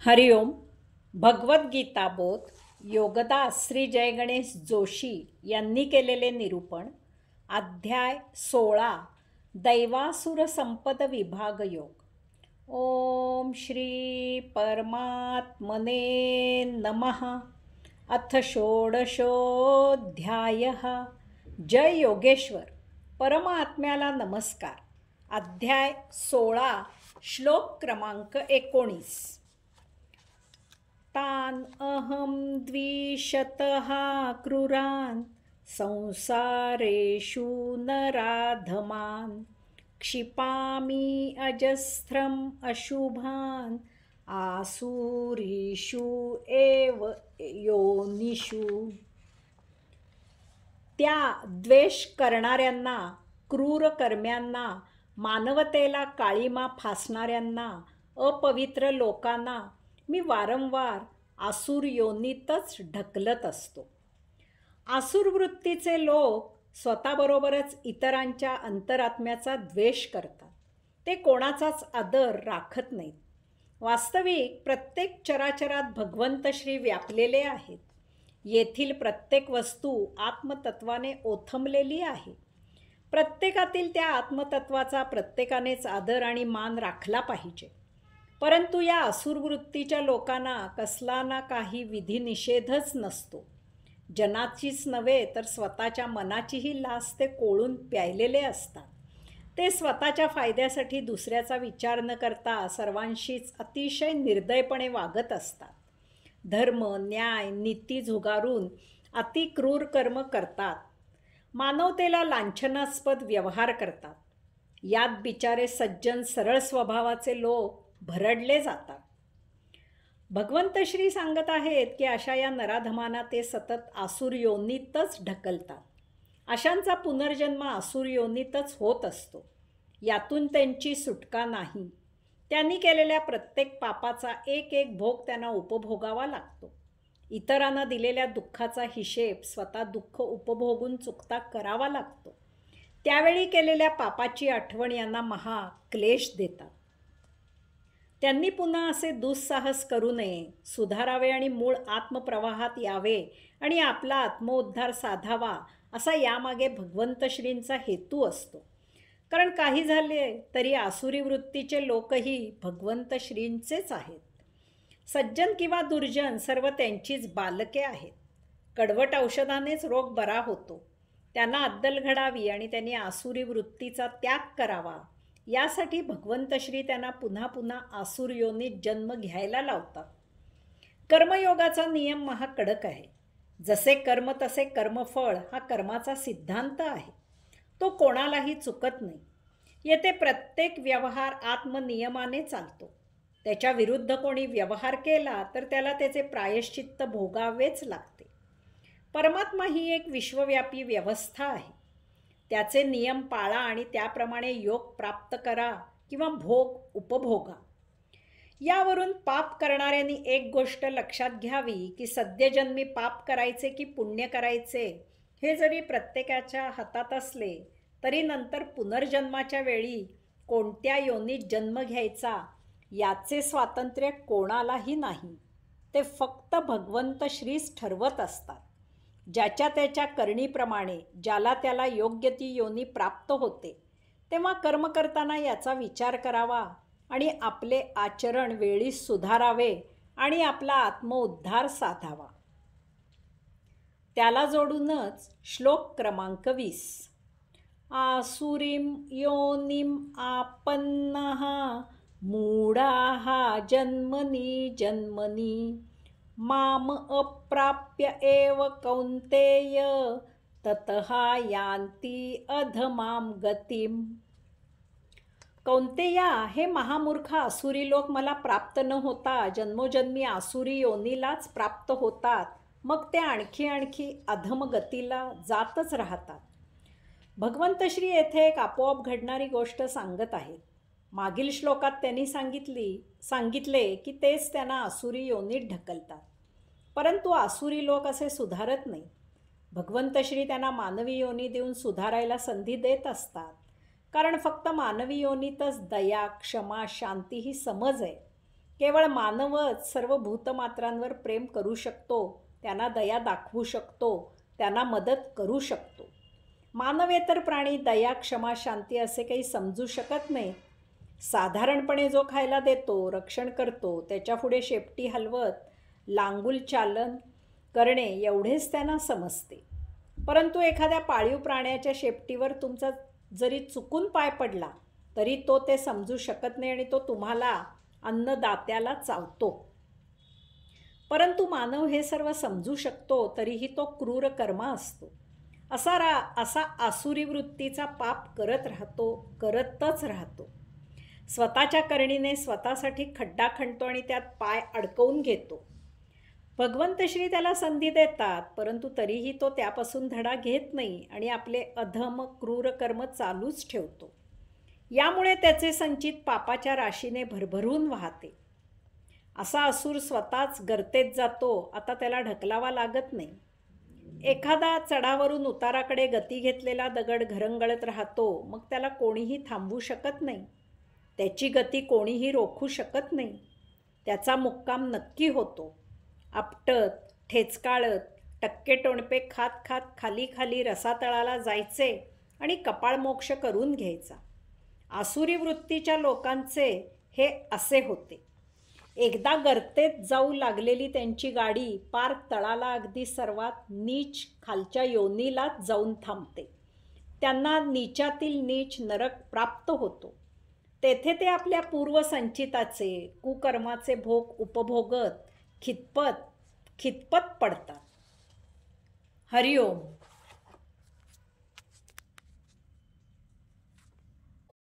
हरिओम. भगवद्गीता बोध योगदास श्री जय गणेश जोशी यांनी केलेले निरूपण. अध्याय 16 दैवासुर संपद विभाग योग. ओम श्री परमात्मने नमः. अथ षोडशोऽध्यायः. जय योगेश्वर. परमात्म्याला नमस्कार. अध्याय 16 श्लोक क्रमांक 19. तान अहम द्विशतः क्रूरान संसारेषु नराधमान क्षिपामि अजस्रम अशुभान आसुरीषु एव योनिषु. त्या द्वेष करणाऱ्यांना, क्रूर कर्म्यांना, मानवतेला काळीमा फासणाऱ्यांना, अपवित्र लोकांना मी वारंवार आसुर योनीतच ढकलत असतो. आसुर वृत्तीचे लोक स्वतःबरोबरच इतरांच्या अंतरात्म्याचा द्वेष करतात. ते कोणाचाच आदर राखत नाहीत. वास्तविक प्रत्येक चराचरात भगवंत श्री व्यापलेले आहेत. येथील प्रत्येक वस्तू आत्मतत्वाने ओथंबलेली आहे. प्रत्येकातील त्या आत्मतत्वाचा प्रत्येकानेच आदर आणि मान राखला पाहिजे. परंतु या असुरवृत्तीच्या लोकांना कसला ना काही विधिनिषेधच नसतो. जनाचीच नव्हे तर स्वतःच्या मनाचीही लाच ते कोळून प्यायलेले असतात. ते स्वतःच्या फायद्यासाठी दुसऱ्याचा विचार न करता सर्वांशीच अतिशय निर्दयपणे वागत असतात. धर्म, न्याय, नीती झुगारून अतिक्रूर कर्म करतात. मानवतेला लांछनास्पद व्यवहार करतात. यात बिचारे सज्जन सरळ स्वभावाचे लोक भरडले जातात. भगवंत श्री सांगत आहेत की अशा या नराधमांना ते सतत आसुर योनीतच ढकलतात. अशांचा पुनर्जन्म आसुर योनीतच होत असतो. यातून त्यांची सुटका नाही. त्यांनी केलेल्या प्रत्येक पापाचा एक एक भोग त्यांना उपभोगावा लागतो. इतरांना दिलेल्या दुःखाचा हिशेब स्वतः दुःख उपभोगून चुकता करावा लागतो. त्यावेळी केलेल्या पापाची आठवण यांना महा क्लेश देतात. त्यांनी पुन्हा असे दुस्साहस करू नये. सुधारावे आणि मूळ आत्मप्रवाहात यावे आणि आपला आत्मोद्धार साधावा असा यामागे भगवंत श्रींचा हेतू असतो. कारण काही झाले तरी आसुरी वृत्तीचे लोकही भगवंत श्रींचेच आहेत. सज्जन किंवा दुर्जन सर्व त्यांचीच बालके आहेत. कडवट औषधानेच रोग बरा होतो. त्यांना अद्दल घडावी आणि त्यांनी आसुरी वृत्तीचा त्याग करावा यासाठी भगवंत श्री त्यांना पुन्हा पुन्हा आसुर योनीत जन्म घ्यायला लावतात. कर्मयोगाचा नियम महाकडक आहे. जसे कर्म तसे कर्मफळ हा कर्माचा सिद्धांत आहे. तो कोणालाही चुकत नाही. येथे प्रत्येक व्यवहार आत्मनियमाने चालतो. त्याच्या विरुद्ध कोणी व्यवहार केला तर त्याला त्याचे प्रायश्चित्त भोगावेच लागते. परमात्मा ही एक विश्वव्यापी व्यवस्था आहे. त्याचे नियम पाळा आणि त्याप्रमाणे योग प्राप्त करा किंवा भोग उपभोगा. यावरून पाप करणाऱ्यांनी एक गोष्ट लक्षात घ्यावी की सद्यजन्मी पाप करायचे की पुण्य करायचे हे जरी प्रत्येकाच्या हातात असले तरी नंतर पुनर्जन्माच्या वेळी कोणत्या योनीत जन्म घ्यायचा याचे स्वातंत्र्य कोणालाही नाही. ते फक्त भगवंत श्रीच ठरवत असतात. ज्याच्या त्याच्या करणीप्रमाणे ज्याला त्याला योग्य ती योनी प्राप्त होते तेव्हा कर्म करताना याचा विचार करावा आणि आपले आचरण वेळीच सुधारावे आणि आपला आत्मोद्धार साधावा. त्याला जोडूनच श्लोक क्रमांक 20. आसुरीं योनिं आपन्नः मूढाः जन्मनि जन्मनि माम अप्राप्य एव कौन्तेय ततः यान्ति अधमां गतिम. कौन्तेया, हे महामूर्ख आसुरी लोक मला प्राप्त न होता जन्मोजन्मी आसुरी योनीलाच प्राप्त होतात. मग ते आणखी अधमगतीला जातच राहतात. भगवंत श्री येथे एक आपोआप घडणारी गोष्ट सांगत आहेत. मागील श्लोकात त्यांनी सांगितले की तेच त्यांना आसुरी योनीत ढकलतात. परंतु आसुरी लोक असे सुधारत नाही. भगवंत श्री त्यांना मानवी योनी देऊन सुधारायला संधी देत असतात. कारण फक्त मानवी योनीतच दया, क्षमा, शांती ही समज आहे. केवळ मानवच सर्व भूतमात्रांवर प्रेम करू शकतो, त्यांना दया दाखवू शकतो, त्यांना मदत करू शकतो. मानवेतर प्राणी दया, क्षमा, शांती असे काही समजू शकत नाही. साधारणपणे जो खायला देतो, रक्षण करतो, त्याच्यापुढे शेपटी हलवत लांगुल चालन करणे एवढेच त्यांना समजते. परंतु एखाद्या पाळीव प्राण्याच्या शेपटीवर तुमचा जरी चुकून पाय पडला तरी तो ते समजू शकत नाही आणि तो तुम्हाला अन्नदात्याला चावतो. परंतु मानव हे सर्व समजू शकतो तरीही तो क्रूर कर्मा असतो. असा आसुरी वृत्तीचा पाप करतच राहतो. स्वतःच्या करणीने स्वतःसाठी खड्डा खणतो आणि त्यात पाय अडकवून घेतो. भगवंत श्री त्याला संधी देतात, परंतु तरीही तो त्यापासून धडा घेत नाही आणि आपले अधम क्रूर कर्म चालूच ठेवतो. यामुळे त्याचे संचित पापाच्या राशीने भरभरून वाहते. असा असुर स्वतःच गर्तेत जातो. आता त्याला ढकलावा लागत नाही. एखादा चढावरून उताराकडे गती घेतलेला दगड घरंगळत राहतो, मग त्याला कोणीही थांबवू शकत नाही. त्याची गती कोणीही रोखू शकत नाही. त्याचा मुक्काम नक्की होतो. आपटत, ठेचकाळत, टक्के टोणपे खात खात खाली खाली रसातळाला जायचे आणि कपाळमोक्ष करून घ्यायचा. आसुरी वृत्तीच्या लोकांचे हे असे होते. एकदा गर्तेत जाऊ लागलेली त्यांची गाडी पार तळाला अगदी सर्वात नीच खालच्या योनीलाच जाऊन थांबते. त्यांना नीचातील नीच नरक प्राप्त होतो. तेथे ते आपल्या पूर्वसंचिताचे कुकर्माचे भोग उपभोगत खितपत पडतात. हरिओम.